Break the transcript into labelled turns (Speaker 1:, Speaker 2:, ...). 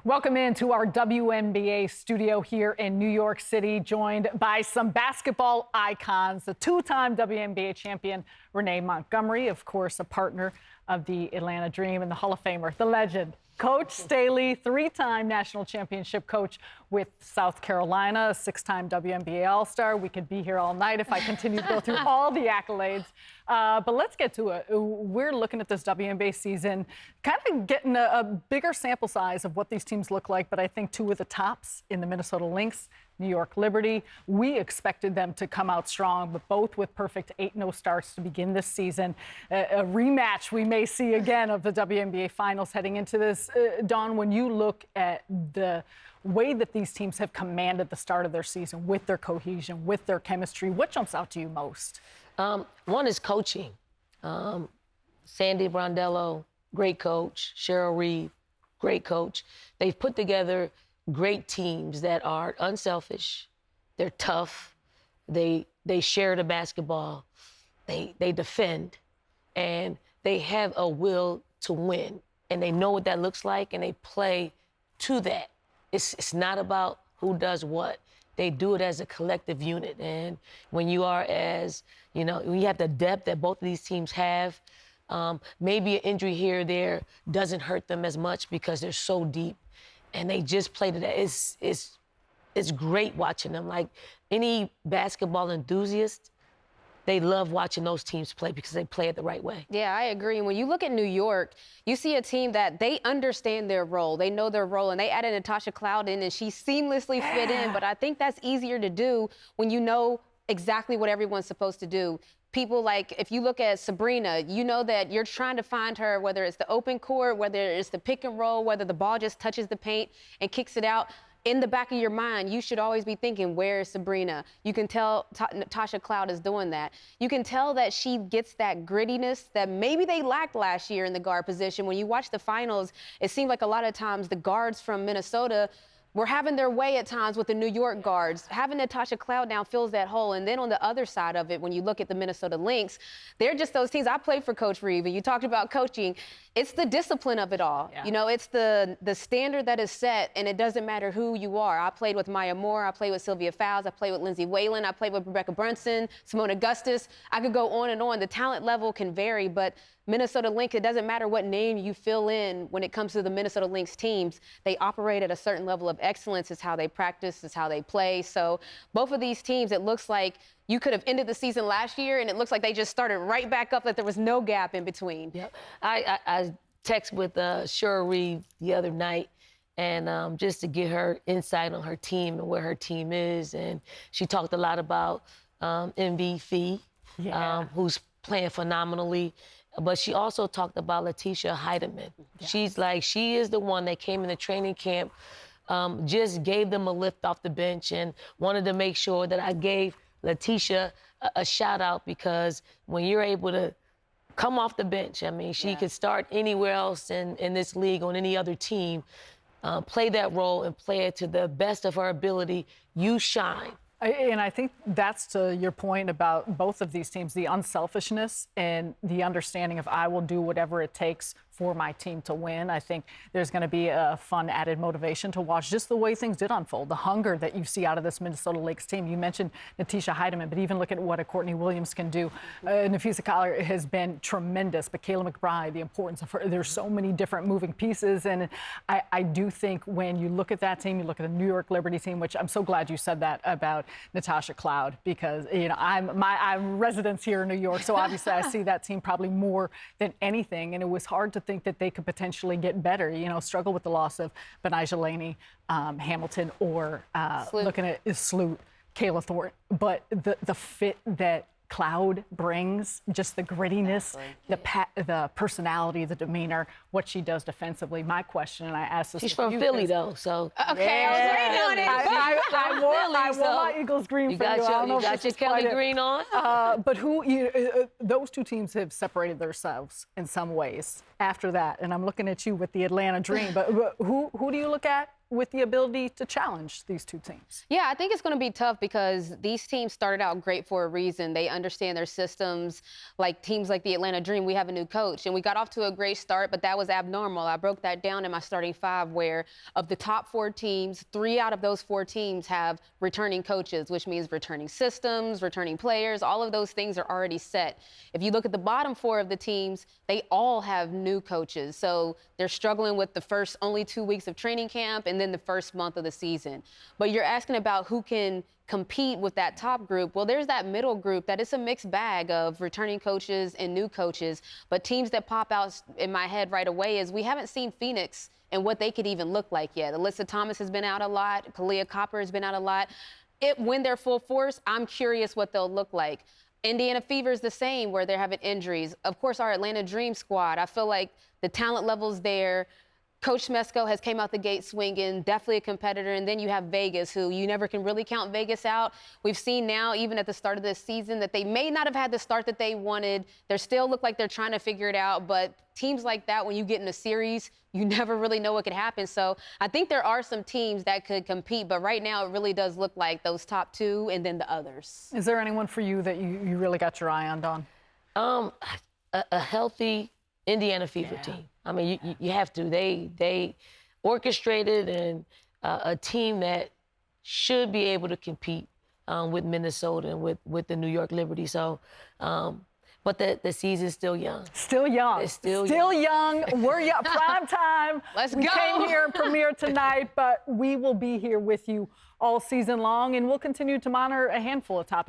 Speaker 1: Welcome into our WNBA studio here in New York City, joined by some basketball icons, the two-time WNBA champion Renee Montgomery, of course, a partner of the Atlanta Dream, and the Hall of Famer, the legend, Coach Staley, three-time national championship coach with South Carolina, a six-time WNBA All-Star. We could be here all night if I continue to go through all the accolades. But let's get to it. We're looking at this WNBA season, kind of getting a bigger sample size of what these teams look like. But I think two of the tops in the Minnesota Lynx, New York Liberty, we expected them to come out strong, but both with perfect 8-0 starts to begin this season. A rematch we may see again of the WNBA Finals heading into this. Dawn, when you look at the way that these teams have commanded the start of their season with their cohesion, with their chemistry, what jumps out to you most?
Speaker 2: One is coaching. Sandy Brondello, great coach. Cheryl Reeve, great coach. They've put together great teams that are unselfish. They're tough. They share the basketball. They defend. And they have a will to win. And they know what that looks like, and they play to that. It's not about who does what. They do it as a collective unit. And when you are when you have the depth that both of these teams have, maybe an injury here or there doesn't hurt them as much because they're so deep. And they just play to that. It's great watching them. Like any basketball enthusiast, they love watching those teams play because they play it the right way.
Speaker 3: Yeah, I agree. And when you look at New York, you see a team that they understand their role. They know their role, and they added Natasha Cloud in, and she seamlessly fit in. But I think that's easier to do when you know exactly what everyone's supposed to do. People like, if you look at Sabrina, you know that you're trying to find her, whether it's the open court, whether it's the pick and roll, whether the ball just touches the paint and kicks it out. In the back of your mind, you should always be thinking, where is Sabrina? You can tell Natasha Cloud is doing that. You can tell that she gets that grittiness that maybe they lacked last year in the guard position. When you watch the finals, it seemed like a lot of times the guards from Minnesota were having their way at times with the New York guards. Having Natasha Cloud now fills that hole. And then on the other side of it, when you look at the Minnesota Lynx, they're just those teams. I played for Coach Reeve, and you talked about coaching. It's the discipline of it all. Yeah. You know, it's the standard that is set, and it doesn't matter who you are. I played with Maya Moore. I played with Sylvia Fowles. I played with Lindsay Whalen. I played with Rebecca Brunson, Simone Augustus. I could go on and on. The talent level can vary, but Minnesota Lynx, it doesn't matter what name you fill in when it comes to the Minnesota Lynx teams. They operate at a certain level of excellence. It's how they practice. It's how they play. So both of these teams, it looks like you could have ended the season last year, and it looks like they just started right back up, that there was no gap in between.
Speaker 2: Yep. I texted with Cheryl Reeve the other night, and just to get her insight on her team and where her team is. And she talked a lot about MVP, who's playing phenomenally. But she also talked about Letitia Heidemann. Yeah. She is the one that came in the training camp, just gave them a lift off the bench, and wanted to make sure that I gave Letitia a shout out, because when you're able to come off the bench, I mean, she could start anywhere else in this league on any other team, play that role and play it to the best of her ability. You shine.
Speaker 1: And I think that's to your point about both of these teams, the unselfishness and the understanding of I will do whatever it takes for my team to win. I think there's going to be a fun added motivation to watch just the way things did unfold, the hunger that you see out of this Minnesota Lynx team. You mentioned Letitia Heidemann, but even look at what a Courtney Williams can do. Nafisa Collier has been tremendous, but Kayla McBride, the importance of her, there's so many different moving pieces. And I do think when you look at that team, you look at the New York Liberty team, which I'm so glad you said that about Natasha Cloud, because, you know, I'm residence here in New York, so obviously I see that team probably more than anything. And it was hard to think that they could potentially get better, you know, struggle with the loss of Benijah Laney, Hamilton, or looking at Sloot, Kayla Thornton. But the fit that Cloud brings, just the grittiness, the personality, the demeanor, what she does defensively. My question, and I asked this.
Speaker 2: She's from Philly, though, so.
Speaker 3: Okay,
Speaker 1: yeah.
Speaker 3: I was waiting on it.
Speaker 1: I wore my Eagles green
Speaker 2: you
Speaker 1: for
Speaker 2: got
Speaker 1: you.
Speaker 2: You got your Kelly green on?
Speaker 1: But those two teams have separated themselves in some ways after that. And I'm looking at you with the Atlanta Dream. But who do you look at with the ability to challenge these two teams?
Speaker 3: Yeah, I think it's going to be tough because these teams started out great for a reason. They understand their systems. Like teams like the Atlanta Dream, we have a new coach, and we got off to a great start, but that was abnormal. I broke that down in my starting five, where of the top 4 teams, 3 out of those 4 teams have returning coaches, which means returning systems, returning players. All of those things are already set. If you look at the bottom 4 of the teams, they all have new coaches. So they're struggling with the first only 2 weeks of training camp and then the first month of the season. But you're asking about who can compete with that top group. Well, there's that middle group that is a mixed bag of returning coaches and new coaches. But teams that pop out in my head right away is we haven't seen Phoenix and what they could even look like yet. Alyssa Thomas has been out a lot. Kalia Copper has been out a lot. When they're full force, I'm curious what they'll look like. Indiana Fever is the same, where they're having injuries. Of course, our Atlanta Dream squad, I feel like the talent level's there. Coach Smesco has came out the gate swinging, definitely a competitor. And then you have Vegas, who you never can really count Vegas out. We've seen now, even at the start of this season, that they may not have had the start that they wanted. They still look like they're trying to figure it out. But teams like that, when you get in a series, you never really know what could happen. So I think there are some teams that could compete. But right now, it really does look like those top 2 and then the others.
Speaker 1: Is there anyone for you that you really got your eye on, Dawn?
Speaker 2: A healthy Indiana Fever team. I mean, you have to. They orchestrated and a team that should be able to compete with Minnesota and with the New York Liberty. So, but the season's still young.
Speaker 1: Still young.
Speaker 2: It's still
Speaker 1: young. We're young. Prime time.
Speaker 3: Let's
Speaker 1: we
Speaker 3: go.
Speaker 1: came here and premiere tonight, but we will be here with you all season long, and we'll continue to monitor a handful of topics.